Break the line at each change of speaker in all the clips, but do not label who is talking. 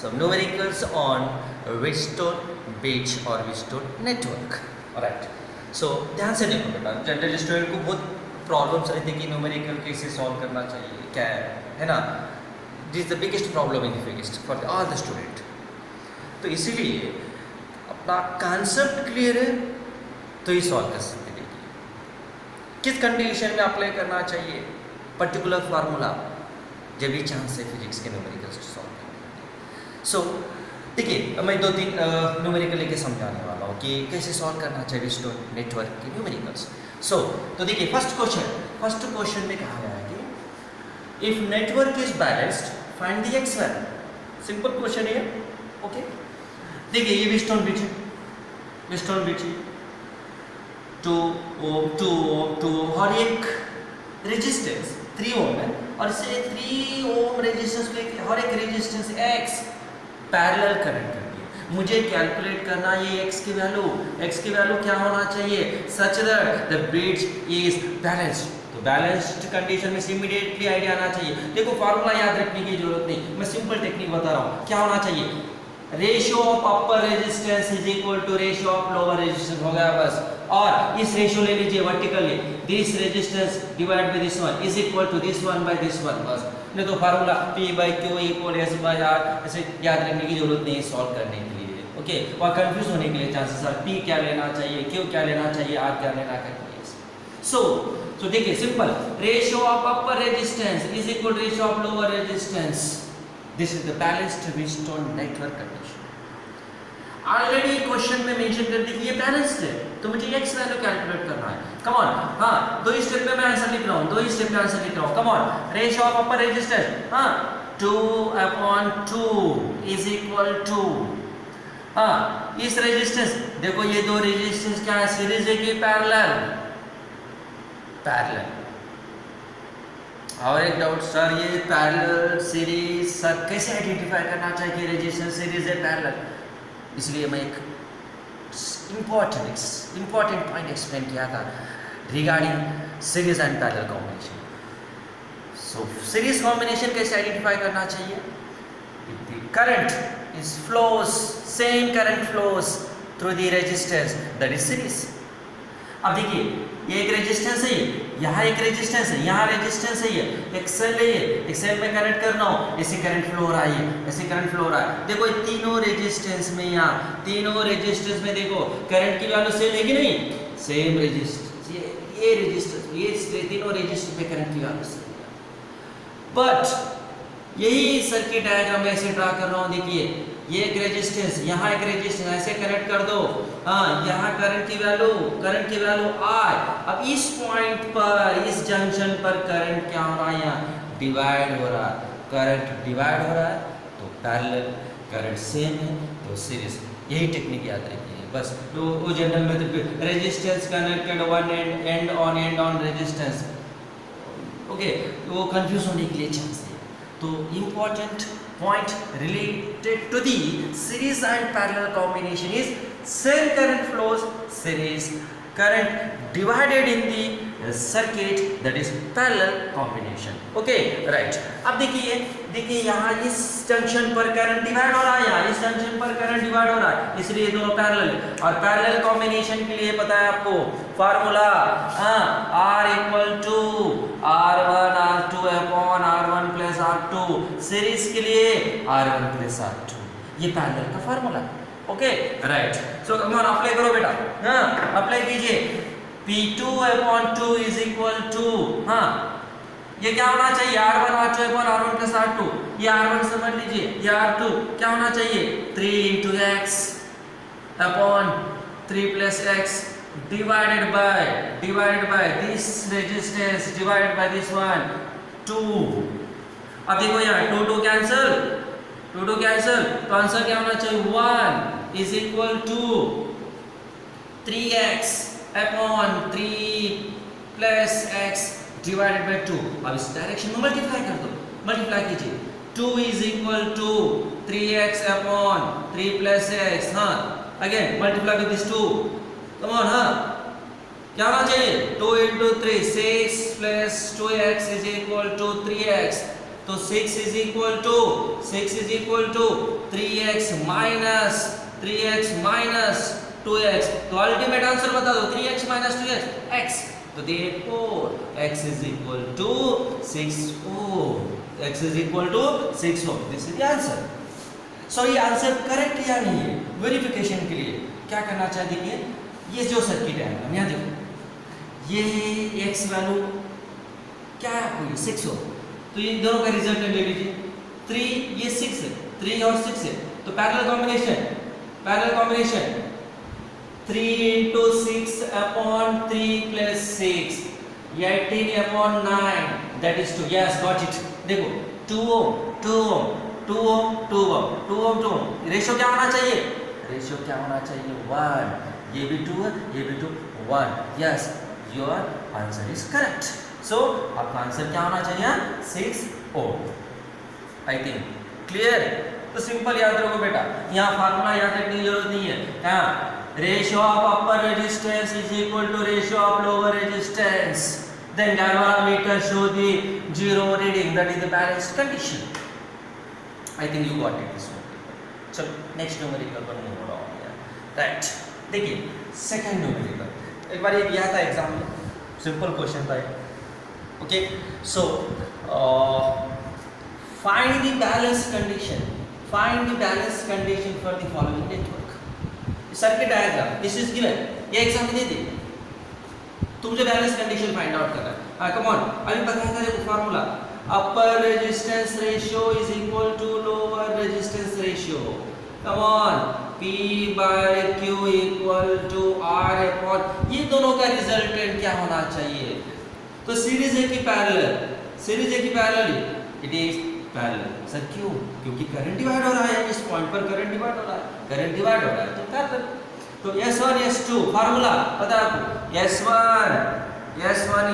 some numericals on Wheatstone Beach or Wheatstone network. Alright. So ध्यान से देखो बेटा, जनरल स्टूडेंट को बहुत प्रॉब्लम्स रहती है कि न्यूमेरिकल कैसे सॉल्व करना चाहिए, क्या है ना. This is the biggest problem in the physics for all the student. तो इसीलिए अपना कॉन्सेप्ट क्लियर है तो ही सॉल्व कर सकते हैं. किस कंडीशन में अप्लाई करना चाहिए पर्टिकुलर फार्मूला, जब भी चांस है फिजिक्स के न्यूमेरिकल्स सॉल्व करने. सो देखिए, मैं 2-3 न्यूमेरिकल लेके समझाने वाला हूँ कि कैसे सॉल्व करना चाहिए Wheatstone नेटवर्क के न्यूमेरिकल्स. तो देखिए, फर्स्ट क्वेश्चन में कहा गया है कि if network is balanced find the x value. Simple question है. ओके, देखिए ये Wheatstone बीच 2 ओम और एक रेजिस्टेंस 3 ओम है, और इसे 3 ओम रेजिस्टेंस पे और एक रेजिस्टेंस x पैरेलल कनेक्ट कर दिए. मुझे कैलकुलेट करना ये x की वैल्यू क्या होना चाहिए such that the bridge is balanced. तो बैलेंस्ड कंडीशन में इमीडिएटली आइडिया आना चाहिए. देखो फार्मूला याद रखने की जरूरत नहीं, मैं सिंपल टेक्निक बता रहा हूँ. क्या होना चाहिए, ratio of upper resistance is equal to ratio of lower resistance. हो गया बस. और इस रेशियो ले लीजिए vertically, this resistance divide by this one is equal to this one by this one. बस. नहीं तो formula P/Q equal S by R ऐसे याद रखने की जरूरत नहीं है सॉल्व करने के लिए. ओके, और कंफ्यूज होने के लिए चांसेस है. P क्या लेना चाहिए, Q क्या लेना चाहिए, R क्या लेना चाहिए. सो देखिए simple, ratio of upper resistance is equal to ratio of lower resistance. This is the balanced Wheatstone network condition. Already question में मेंशन कर दी कि ये बैलेंस्ड है, तो मुझे x वैल्यू कैलकुलेट करना है. कम ऑन, हाँ 2 स्टेप में मैं आंसर लिख रहा हूँ, 2 स्टेप में आंसर लिख रहा हूँ. Come on, ratio of upper resistance, हाँ 2/2 इज इक्वल टू, हाँ इस रेजिस्टेंस, देखो ये 2 रेजिस्टेंस क्या है, सीरीज है कि पैरेलल. और एक डाउट सर, ये पैरेलल सीरीज सर कैसे आइडेंटिफाई करना चाहिए कि रेजिस्टेंस सीरीज है पैरेलल. इसलिए मैं एक इम्पोर्टेंट पॉइंट एक्सप्लेन किया था regarding series and parallel combination. So series combination कैसे आइडेंटिफाई करना चाहिए, current is flows, same current flows through the resistance that is series. अब देखिए, ये एक रेजिस्टेंस है, यहाँ एक रेजिस्टेंस है, यहाँ रेजिस्टेंस है, ये एक सेल है, एक सेल में करंट करना हो, ऐसे करंट फ्लो हो रहा है, ऐसे करंट फ्लो हो रहा है. देखो ये तीनों रेजिस्टेंस में, यहाँ तीनों रेजिस्टेंस में देखो करंट की वैल्यू सेम है कि नहीं, सेम रेजिस्टेंस. ये रेजिस्टेंस, ये तीनों रेजिस्टेंस में करंट की वैल्यू सेम है. बट यही सर्किट डायग्राम में ऐसे ड्रा कर रहा हूँ. देखिए ये एक रेजिस्टेंस, यहाँ एक रेजिस्टेंस, ऐसे कनेक्ट कर दो. हाँ, यहाँ करंट की वैल्यू I. अब इस पॉइंट पर, इस जंक्शन पर करंट क्या हो रहा है, यहाँ डिवाइड हो रहा है. करंट डिवाइड हो रहा है तो पैरेलल, करंट सेम है तो सीरीज. यही टेक्निक याद रखिए बस. तो वो general method, resistance connected one and on resistance. Okay, तो वो कंफ्यूज होने के लिए चांस है. तो important point related to the series and parallel combination is same current flows, series current divided in the circuit, that is parallel combination. Okay, right. अब देखिए यहाँ इस जंक्शन पर करंट डिवाइड हो रहा है, यहाँ इस जंक्शन पर करंट डिवाइड हो रहा है, इसलिए दोनों पैरेलल है. और पैरेलल कॉम्बिनेशन के लिए पता है आपको formula, R equal to R1 R2 upon R1 plus R2. Series के लिए R1 प्लस R2, ये पैरेलल का formula. Okay, right. So apply करो बेटा, हाँ अप्लाई कीजिए. P2/2 इज इक्वल टू, हाँ ये क्या होना चाहिए, R1 R2 upon R1 plus R2. ये R1 समझ लीजिए, ये R2 क्या होना चाहिए, 3 into x upon 3 plus x divided by this resistance divided by this one 2. अब देखो यहाँ 2 कैंसल, तो आंसर क्या होना चाहिए, 1 is equal to 3x upon 3 plus x divided by 2. अब इस डायरेक्शन में मल्टीप्लाई कर दो, मल्टीप्लाई कीजिए. 2 is equal to 3x upon 3 plus x. हाँ again multiply with this 2. Come on, हाँ क्या होना चाहिए, 2 into 3 6 plus 2x is equal to 3x. तो 6 is equal to 3x minus 2x। तो अल्टीमेट आंसर बता दो 3x माइनस 2x x। तो therefore x is equal to 6 ohm। x is equal to 6 ohm। This is the answer. So ये answer correct या नहीं है, verification के लिए क्या करना चाहिए? देखिए ये जो सर्किट है यहाँ देखो, ये x वैल्यू क्या है आपको, 6 ohm। तो ये दोनों का रिजल्ट ले लीजिए, 3 ये 6 है, 3 और 6 है, तो parallel combination 3 into 6 upon 3 plus 6 18/9 that is 2। yes got it। देखो 2 ohm रेशियो क्या होना चाहिए? 1। ये भी 2 है, ये भी 2, 1। yes your answer is correct। so आपका आंसर क्या होना चाहिए? 6 ohm। I think clear. तो सिंपल याद रखो बेटा, यहाँ फार्मूला याद रखने की जरूरत नहीं है। हाँ, ratio of upper resistance is equal to ratio of lower resistance, then galvanometer show the zero reading, that is the balanced condition। I think you got it this one। चलो नेक्स्ट न्यूमेरिकल पर move हो रहा हूँ। Right, देखिए second numerical एक बार ये दिया था एग्जाम में, सिंपल क्वेश्चन था। Okay, so find the balance condition for the following network। Circuit diagram this is given, ये एग्जाम में दे दी, तुम जो बैलेंस कंडीशन फाइंड आउट करना है। हाँ कम ऑन, अभी बताया था देखो formula, upper resistance ratio is equal to lower resistance ratio. Come on, P by Q equal to R upon, ये दोनों का रिजल्टेंट क्या होना चाहिए? तो सीरीज है कि parallel? It is parallel. Sir क्यों? क्योंकि करंट डिवाइड हो रहा है, इस पॉइंट पर करंट डिवाइड हो रहा है, तो पैरेलल। तो S1 S2 फार्मूला पता है आपको, S1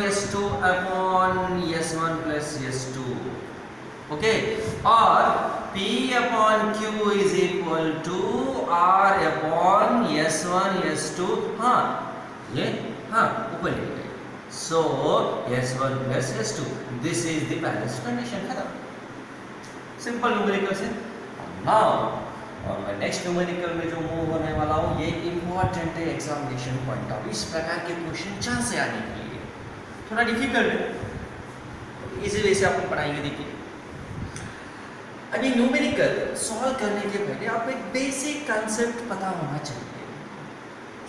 S2 upon S1 plus S2। Okay, और P upon Q is equal to R upon S1 S2। हाँ ये ऊपर लिखते हैं, so S1 plus S2, this is the balance condition. खत्म, सिंपल न्यूमेरिकल से। नाउ और मैं नेक्स्ट न्यूमेरिकल में जो मूव होने वाला हूँ, ये इम्पोर्टेंट है एग्जामिनेशन पॉइंट ऑफ, इस प्रकार के क्वेश्चन चांस से आने के लिए थोड़ा डिफिकल्ट है, इसी वजह से आपको पढ़ाएंगे। देखिए अभी न्यूमेरिकल सॉल्व करने के पहले आपको एक बेसिक कंसेप्ट पता होना चाहिए।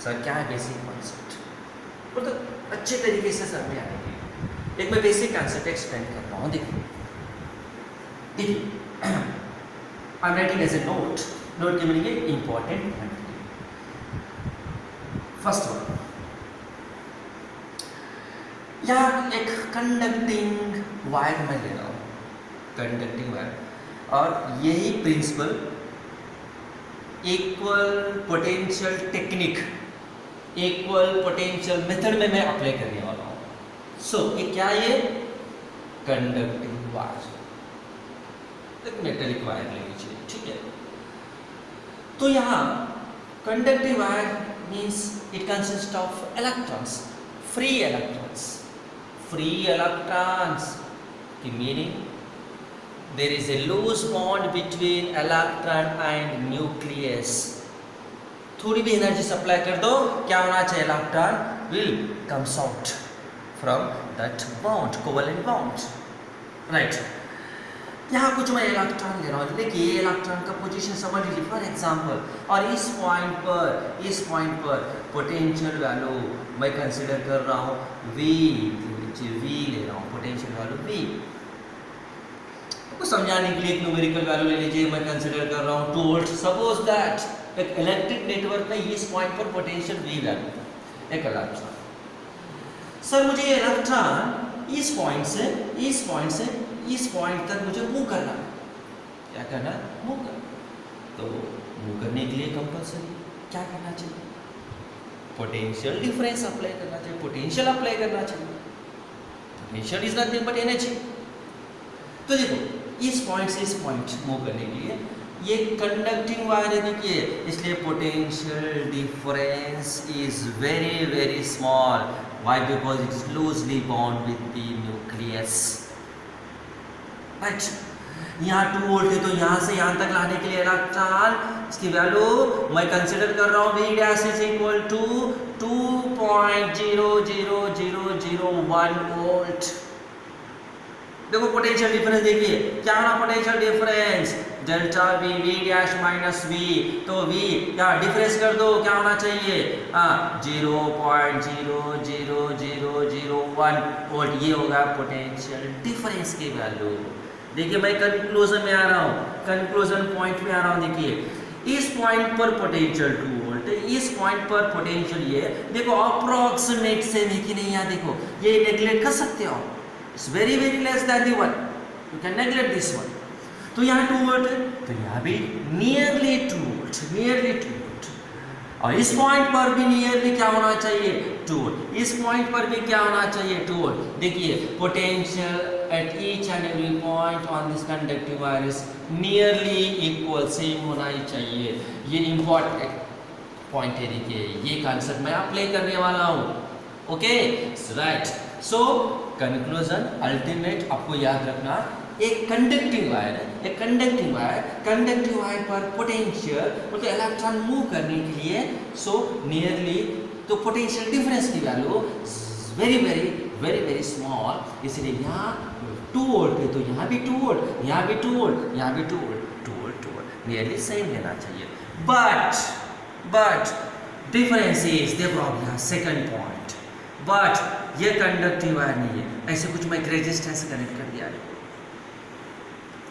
सर क्या है बेसिक कंसेप्ट? तो अच्छे तरीके से समझ आने के लिए एक मैं बेसिक कंसेप्ट एक्सप्लेन कर रहा हूँ। देखिए I am writing as a note के मीनिंग है इंपॉर्टेंट क्वांटिटी। फर्स्ट वन, यहाँ एक कंडक्टिंग वायर मैं ले रहा हूँ, कंडक्टिंग वायर, और यही principle equal potential technique, equal potential method में मैं अप्लाई करने वाला हूँ। सो ये क्या, ये कंडक्टिंग वायर, एक मेटेलिक वायर ले लीजिए, ठीक है। तो यहाँ conductive wire means it consist of electrons, free electrons की meaning there is a loose bond between electron and nucleus. थोड़ी भी एनर्जी सप्लाई कर दो, क्या होना चाहिए? Electron will comes out from that bond, covalent bond, right. यहाँ कुछ मैं इलेक्ट्रॉन ले रहा हूँ, देखिए ये इलेक्ट्रॉन का पोजीशन समझ लीजिए फॉर एग्जांपल, और इस पॉइंट पर पोटेंशियल वैल्यू मैं कंसीडर कर रहा हूँ V ले रहा हूँ, पोटेंशियल वैल्यू V। तो समझाने के लिए एक न्यूमेरिकल वैल्यू ले लीजिए, मैं कंसीडर कर रहा हूँ 2 वोल्ट। सपोज दैट एक इलेक्ट्रिक नेटवर्क में इस पॉइंट पर पोटेंशियल V वैल्यू है, एक इलेक्ट्रॉन। सर मुझे ये इलेक्ट्रॉन इस पॉइंट तक मुझे मूव करना है, क्या करना है? मूव करना। तो मूव करने के लिए कंपल्सरी क्या करना चाहिए? पोटेंशियल डिफरेंस अप्लाई करना चाहिए, पोटेंशियल अप्लाई करना चाहिए। Potential is nothing but energy. तो देखो इस पॉइंट से इस पॉइंट मूव करने के लिए ये कंडक्टिंग वायर है, देखिए, इसलिए potential difference is very very small. Why? Because it is loosely bond with the nucleus. Right. यहाँ 2 वोल्ट है तो यहाँ से यहाँ तक लाने के लिए इलेक्ट्रॉन इसकी वैल्यू मैं कंसिडर कर रहा हूँ V dash is equal to 2.00001 volt. देखो पोटेंशियल डिफरेंस देखिए क्या होना, potential difference delta V V dash minus V, तो V क्या डिफरेंस कर दो क्या होना चाहिए 0.00001 वोल्ट, ये होगा पोटेंशियल डिफरेंस की वैल्यू। देखिए मैं कंक्लूजन में आ रहा हूँ, कंक्लूजन पॉइंट में आ रहा हूँ। देखिए इस पॉइंट पर पोटेंशियल 2 वोल्ट, इस पॉइंट पर पोटेंशियल ये देखो अप्रोक्सीमेट सेम है कि नहीं, यहाँ देखो ये नेग्लेक्ट कर सकते हो, it's very very less than the one, you can neglect this one. तो यहाँ 2 वोल्ट है तो यहाँ भी नियरली 2 वोल्ट, नियरली 2 वोल्ट, और इस पॉइंट पर भी नियरली क्या होना चाहिए 2 वोल्ट, इस पॉइंट पर भी क्या होना चाहिए 2 वोल्ट। देखिए potential at each and every point on this conductive wire is nearly equal, same होना ही चाहिए। ये इम्पोर्टेंट पॉइंट है, देखिए ये कॉन्सेप्ट मैं अप्लाई करने वाला हूँ। Okay right, so conclusion ultimate आपको याद रखना, एक कंडक्टिंग वायर है, एक कंडक्टिंग वायर पर पोटेंशियल मतलब इलेक्ट्रॉन मूव करने के लिए सो नियरली तो पोटेंशियल डिफरेंस की value very very very very small, इसलिए यहाँ 2 वोल्ट है तो यहाँ भी 2 वोल्ट, यहाँ भी 2 वोल्ट, यहाँ भी 2 volt, 2 volt, 2 volt, nearly same लेना चाहिए। But difference is the problem, second point, but ये कंडक्टिव वायर नहीं है, ऐसे कुछ मैं रेजिस्टेंस कनेक्ट कर दिया है,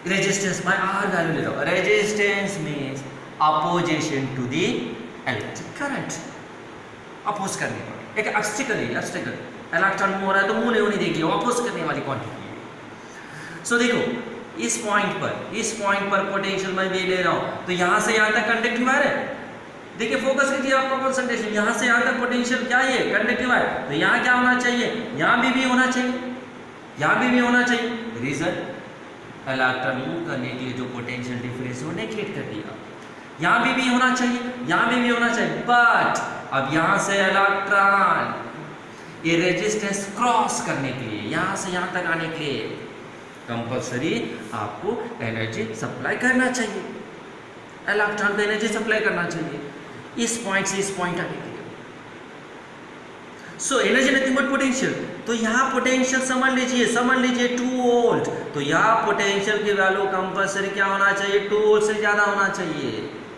रेजिस्टेंस मैं आर वैल्यू ले रहा हूँ, resistance means opposition to the electric current, oppose करने वाला एक ऑब्स्टिकल है, ऑब्स्टिकल इलेक्ट्रॉन मूव हो रहा है तो मूव नहीं होने देगी, अपोज करने वाली क्वांटिटी है। सो देखो इस पॉइंट पर पोटेंशियल मैं भी ले रहा हूँ तो यहाँ से यहाँ तक कंडक्टिव वायर है, देखिए फोकस कीजिए आपका कंसंट्रेशन, यहाँ से यहाँ तक पोटेंशियल क्या है कंडक्टिव वायर, तो यहाँ क्या होना चाहिए, यहाँ भी होना चाहिए, यहाँ भी होना चाहिए। रीजन इलेक्ट्रॉन मूव करने के लिए जो पोटेंशियल डिफरेंस वो नेगलेक्ट कर दिया, यहाँ भी होना चाहिए, यहाँ भी होना चाहिए, बट अब यहाँ से इलेक्ट्रॉन ये रेजिस्टेंस क्रॉस करने के लिए यहाँ से यहाँ तक आने के लिए कंपल्सरी आपको एनर्जी सप्लाई करना चाहिए, इलेक्ट्रॉन को एनर्जी सप्लाई करना चाहिए इस पॉइंट से इस पॉइंट आने के लिए। So energy nothing but potential, तो यहाँ पोटेंशियल समझ लीजिए 2 वोल्ट, तो यहाँ पोटेंशियल की वैल्यू कंपल्सरी क्या होना चाहिए 2 वोल्ट से ज़्यादा होना चाहिए,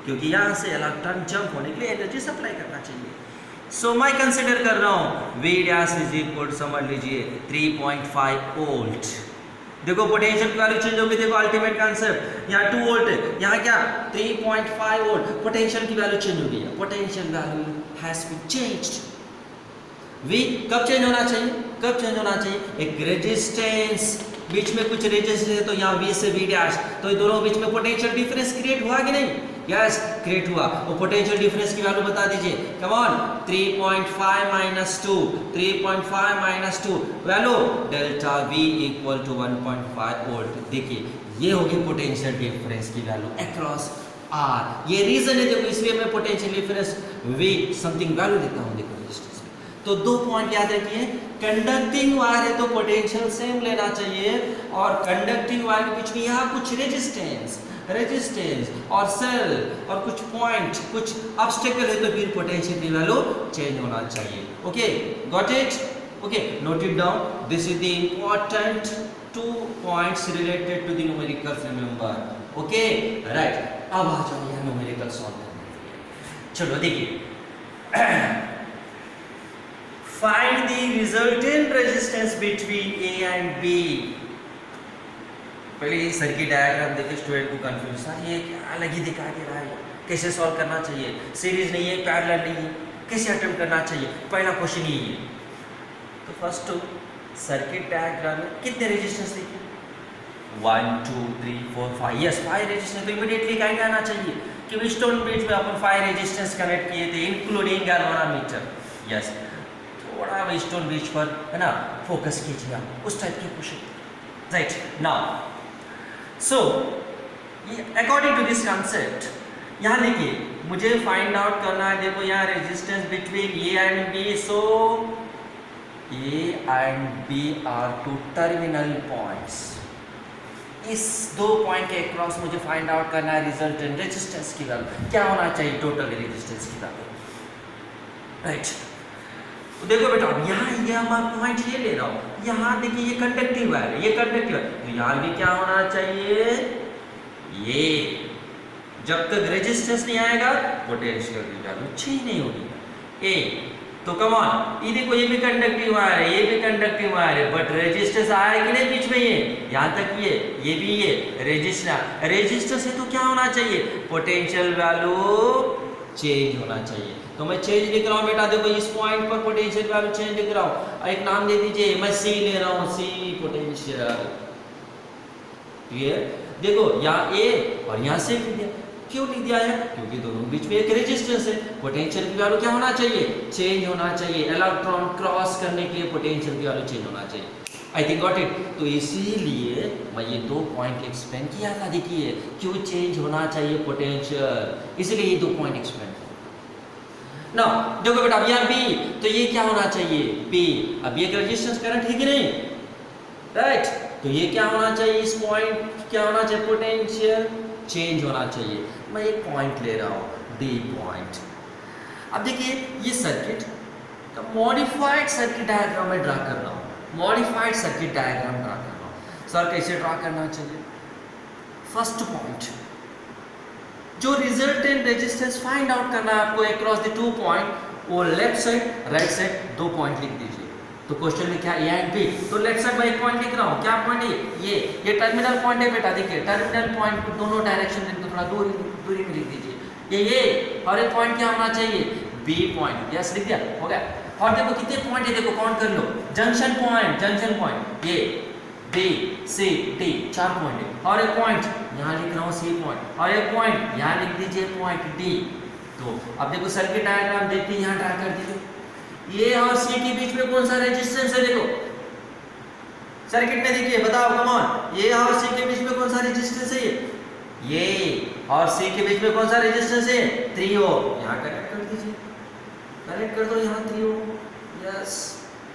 क्योंकि यहाँ से इलेक्ट्रॉन जंप होने के लिए एनर्जी सप्लाई करना चाहिए। सो मैं कंसिडर कर रहा हूँ V डैश इज इक्वल समझ लीजिए 3.5 वोल्ट। देखो पोटेंशियल की वैल्यू चेंज होगी, देखो अल्टीमेट कॉन्सेप्ट, यहाँ 2 वोल्ट है, यहाँ क्या 3.5 वोल्ट, पोटेंशियल की वैल्यू चेंज हो गई है, potential value has been changed. V कब चेंज होना चाहिए, एक रेजिस्टेंस बीच में कुछ रेजिस्टेंस है तो यहाँ V से V डैश, तो ये दोनों बीच में पोटेंशियल डिफरेंस क्रिएट हुआ कि नहीं, यस क्रिएट हुआ, और पोटेंशियल डिफरेंस की वैल्यू बता दीजिए, come on 3.5 minus 2 value delta V equal to 1.5 volt. देखिए ये होगी पोटेंशियल डिफरेंस की वैल्यू अक्रॉस R, ये रीजन है देखो, इसलिए मैं potential difference V something value देता हूँ। देखो रेजिस्टेंस में तो 2 पॉइंट याद रखिए, कंडक्टिंग वायर है तो पोटेंशियल सेम लेना चाहिए, और कंडक्टिंग वायर के बीच में यहाँ कुछ रेजिस्टेंस और सेल और कुछ पॉइंट कुछ ऑब्स्टेकल है तो फिर पोटेंशियल की वैल्यू चेंज होना चाहिए। Okay got it, okay note it down, this is the important 2 points related to the numericals, remember. Okay right, अब आ जाओ यहाँ न्यूमेरिकल सॉल्व करने के लिए। चलो देखिए find the resultant resistance between A and B। पहले ये सर्किट डायग्राम देखिए, स्टूडेंट को कंफ्यूज था, ये क्या अलग ही दिखा के रहा है, कैसे सॉल्व करना चाहिए, सीरीज नहीं है, पैरेलल नहीं है, कैसे अटेम्प्ट करना चाहिए, पहला क्वेश्चन यही है। तो फर्स्ट सर्किट डायग्राम में कितने रेजिस्टेंस देखिए 1 2 3 4 5, यस 5 रेजिस्टेंस, तो इमीडिएटली क्या आना चाहिए कि स्टोन ब्रिज में अपन 5 रेजिस्टेंस कनेक्ट किए थे इंक्लूडिंग गैल्वेनोमीटर, यस थोड़ा स्टोन ब्रिज पर है ना फोकस कीजिए आप, उस टाइप के question, right. Now so according to this concept यहाँ देखिए मुझे फाइंड आउट करना है, देखो यहाँ resistance between A and B, so A and B are 2 terminal points, इस 2 पॉइंट के क्रॉस मुझे फाइंड आउट करना है रिजल्टेंट रेजिस्टेंस की वैल्यू क्या होना चाहिए, टोटल रेजिस्टेंस की वैल्यू, राइट। तो देखो बेटा यहाँ ये मैं पॉइंट ये ले रहा हूँ, यहाँ देखिए ये कंडक्टिव वायर है, ये कंडक्टिव है, तो यहाँ भी क्या होना चाहिए, ये जब तक रेजिस्टेंस नहीं आएगा पोटेंशियल की वैल्यू चेंज नहीं होगी। ए तो कम ऑन, ये देखो ये भी कंडक्टिव वायर है, ये भी कंडक्टिव वायर है, बट रेजिस्टेंस आया कि नहीं बीच में, ये यहाँ तक ये भी ये रेजिस्टेंस है, तो क्या होना चाहिए, पोटेंशियल वैल्यू चेंज होना चाहिए। तो मैं चेंज लिख रहा हूँ बेटा, देखो इस पॉइंट पर पोटेंशियल वैल्यू चेंज लिख रहा हूँ, एक नाम दे दीजिए, मैं सी ले रहा हूँ, सी पोटेंशियल, क्लियर। देखो यहाँ ए और यहाँ से लिख दिया, क्यों लिख दिया है, क्योंकि दोनों के बीच में एक रेजिस्टेंस है, पोटेंशियल की वैल्यू क्या होना चाहिए, चेंज होना चाहिए, इलेक्ट्रॉन क्रॉस करने के लिए पोटेंशियल की वैल्यू चेंज होना चाहिए। I think got it. तो इसीलिए मैं ये 2 पॉइंट एक्सप्लेन किया था, देखिए क्यों चेंज होना चाहिए पोटेंशियल, इसीलिए ये 2 पॉइंट एक्सप्लेन। ना देखो बेटा अब यहाँ बी, तो ये क्या होना चाहिए, बी, अब ये रेजिस्टेंस करंट है कि नहीं, राइट, तो ये क्या होना चाहिए, इस पॉइंट क्या होना चाहिए, पोटेंशियल चेंज होना चाहिए। मैं एक पॉइंट ले रहा हूँ डी पॉइंट। अब देखिए ये सर्किट का मॉडिफाइड सर्किट डायग्राम में ड्रा कर रहा हूँ, मॉडिफाइड सर्किट डायग्राम ड्रा कर रहा हूँ। सर कैसे ड्रा करना चाहिए, फर्स्ट पॉइंट जो रिजल्टेंट रेजिस्टेंस फाइंड आउट करना है आपको अक्रॉस द 2 पॉइंट, वो left side right side 2 point लिख दीजिए। तो क्वेश्चन में क्या ए एंड बी, तो लेफ्ट साइड में एक पॉइंट लिख रहा हूँ, क्या पॉइंट है ये टर्मिनल पॉइंट है बेटा, देखिए टर्मिनल पॉइंट को दोनों डायरेक्शन में थोड़ा दूरी में लिख दीजिए, ये और एक पॉइंट क्या होना चाहिए, बी पॉइंट, यस लिख दिया, हो गया। और देखो कितने पॉइंट है, देखो काउंट कर लो, जंक्शन पॉइंट ये बी सी डी 4 पॉइंट है, और एक पॉइंट यहाँ लिख रहा हूँ सी पॉइंट, और एक पॉइंट यहाँ लिख दीजिए पॉइंट डी। तो अब देखो सर्किट डायग्राम देखते यहाँ ड्रा कर दीजिए, ये और सी के बीच में कौन सा रेजिस्टेंस है, देखो सर्किट में देखिए, बताओ कम ऑन, ये और सी के बीच में कौन सा रेजिस्टेंस है, ये और सी के बीच में कौन सा रेजिस्टेंस है, 3 ओम। यहाँ कनेक्ट कर दीजिए, कनेक्ट कर दो यहाँ 3 ओम, यस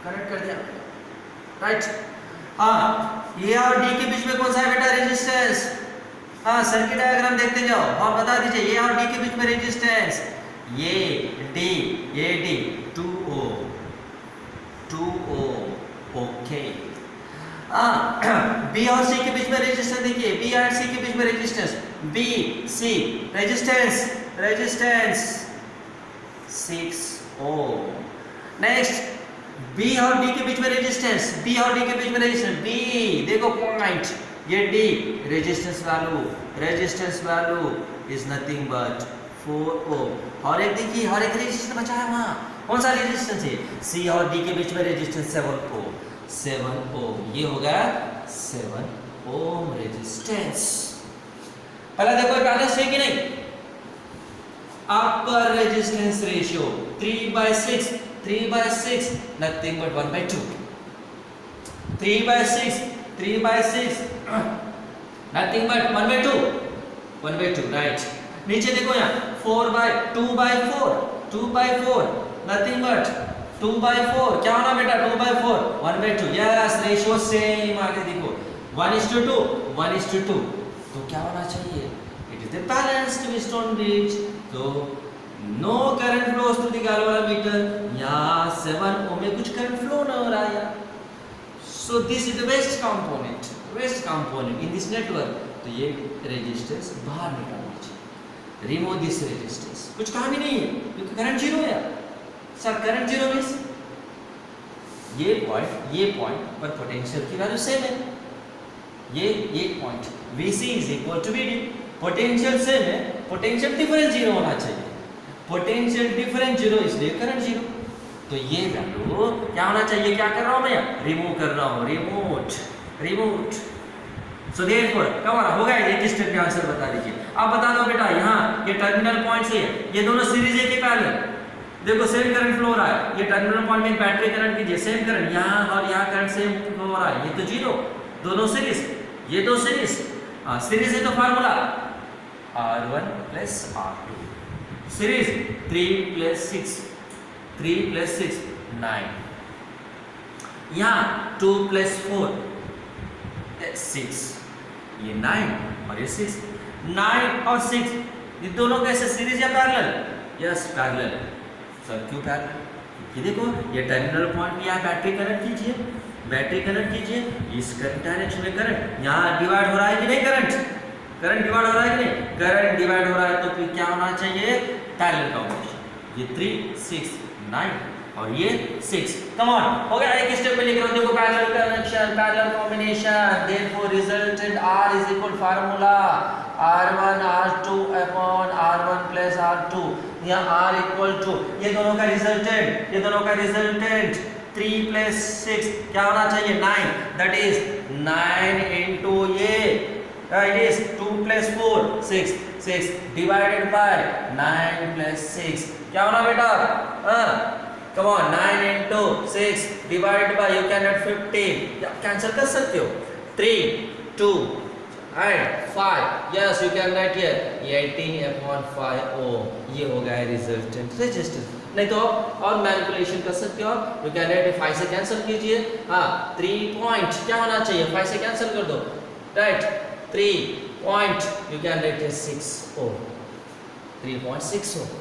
कनेक्ट कर दिया, राइट। हाँ ये और डी के बीच में कौन सा है बेटा रेजिस्टेंस, हाँ सर्किट डायग्राम देखते जाओ और बता दीजिए, ये और डी के बीच में रेजिस्टेंस, ये डी 2 ओम, ओके। बी और सी के बीच में रेजिस्टेंस देखिए, बी और सी के बीच में रेजिस्टेंस, बी सी रेजिस्टेंस 6 ओम। नेक्स्ट बी और डी के बीच में रेजिस्टेंस, बी देखो पॉइंट, ये D resistance value is nothing but 4 ओम। और एक देखिए, और एक रेजिस्टेंस बचा है वहां, कौन सा रेजिस्टेंस है, सी और डी के बीच में रेजिस्टेंस 7 ओम, ये हो गया 7 ओम रेजिस्टेंस। पहले देखो बैलेंस है कि नहीं, upper resistance ratio 3/6 nothing but 1/2, 3/6 nothing but 1/2, right. नीचे देखो यहाँ 2/4 नथिंग बट 2/4, क्या होना बेटा 2/4 1/2, यस रेशियो सेम। आगे देखो 1:2, तो क्या होना चाहिए, it is the balanced Wheatstone bridge. तो no current flows through the galvanometer, यहाँ 7 ओम में कुछ करंट फ्लो न हो रहा है, so this is the waste component in this network. तो ये रेजिस्टेंस बाहर निकाल दीजिए, रिमूव दिस रेजिस्टेंस, कुछ काम ही नहीं है क्योंकि करंट 0 है। सर करंट 0 मींस ये पॉइंट पर पोटेंशियल की वैल्यू सेम है, ये एक point VC is equal to VD, potential same है, पोटेंशियल डिफरेंस 0 होना चाहिए, पोटेंशियल डिफरेंस 0 इसलिए करंट 0। तो ये वैल्यू क्या होना चाहिए, क्या कर रहा हूं मैं, रिमूव कर रहा हूं, रिमूव। सो देयरफॉर कवर हो गया, ये स्टेप में आंसर बता दीजिए। अब बता दो बेटा, यहाँ ये टर्मिनल पॉइंट से ये दोनों सीरीज है के पैरेलल, देखो सेम करंट फ्लो हो रहा है, ये टर्मिनल पॉइंट में बैटरी करंट कीजिए, सेम करंट यहाँ और यहाँ करंट सेम फ्लो हो रहा है, ये तो 0, दोनों सीरीज, ये दो सीरीज, सीरीज है तो formula R1 plus R2, series 3 plus 6 9, यहाँ 2 प्लस 4 6, ये 9 और ये 6, 9 और 6 ये दोनों कैसे सीरीज या पैरेलल? Yes parallel. सर क्यों पैरेलल? ये देखो ये टर्मिनल पॉइंट में यहाँ बैटरी कनेक्ट कीजिए, बैटरी कनेक्ट कीजिए, इस करंट डायरेक्शन में करंट यहाँ डिवाइड हो रहा है कि नहीं? करंट डिवाइड हो रहा है कि नहीं? करंट डिवाइड हो रहा है तो फिर क्या होना चाहिए? Parallel combination. ये 3 6 9 और ये 6। कम ऑन, हो गया। एक स्टेप में लिख रहा हूं, देखो parallel connection, parallel combination, therefore resultant R is equal formula R1 R2 upon R1 plus R2। यहाँ R इक्वल टू ये दोनों का रिजल्टेंट 3 प्लस 6 क्या होना चाहिए? 9। दैट इज 9 इनटू ये it is 2 plus 4 6 divided by 9 plus 6 क्या होना बेटा? come on 9 into 6 divided by you can add 15 cancel कर सकते हो 3 2 and 5 yes you can write here 18 upon 5 ohm ये हो गया रिजल्टेंट रेजिस्टेंस। नहीं तो और मैनिपुलेशन कर सकते हो, you can add 5 से कैंसिल कीजिए। हाँ 3 पॉइंट क्या होना चाहिए? 5 से कैंसिल कर दो, right 3 point you can write as 6 ohm 3.6 ohm।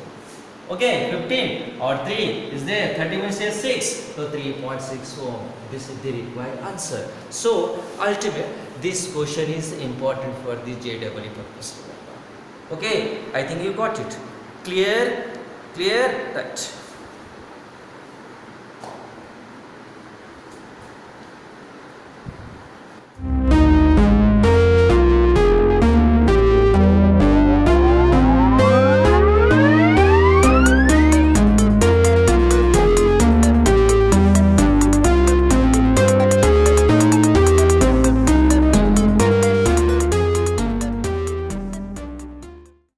okay 15 or 3 is there 30 minus 6 so 3.6 ohm। this is the required answer। so ultimate this question is important for the JEE purpose। okay I think you got it clear right।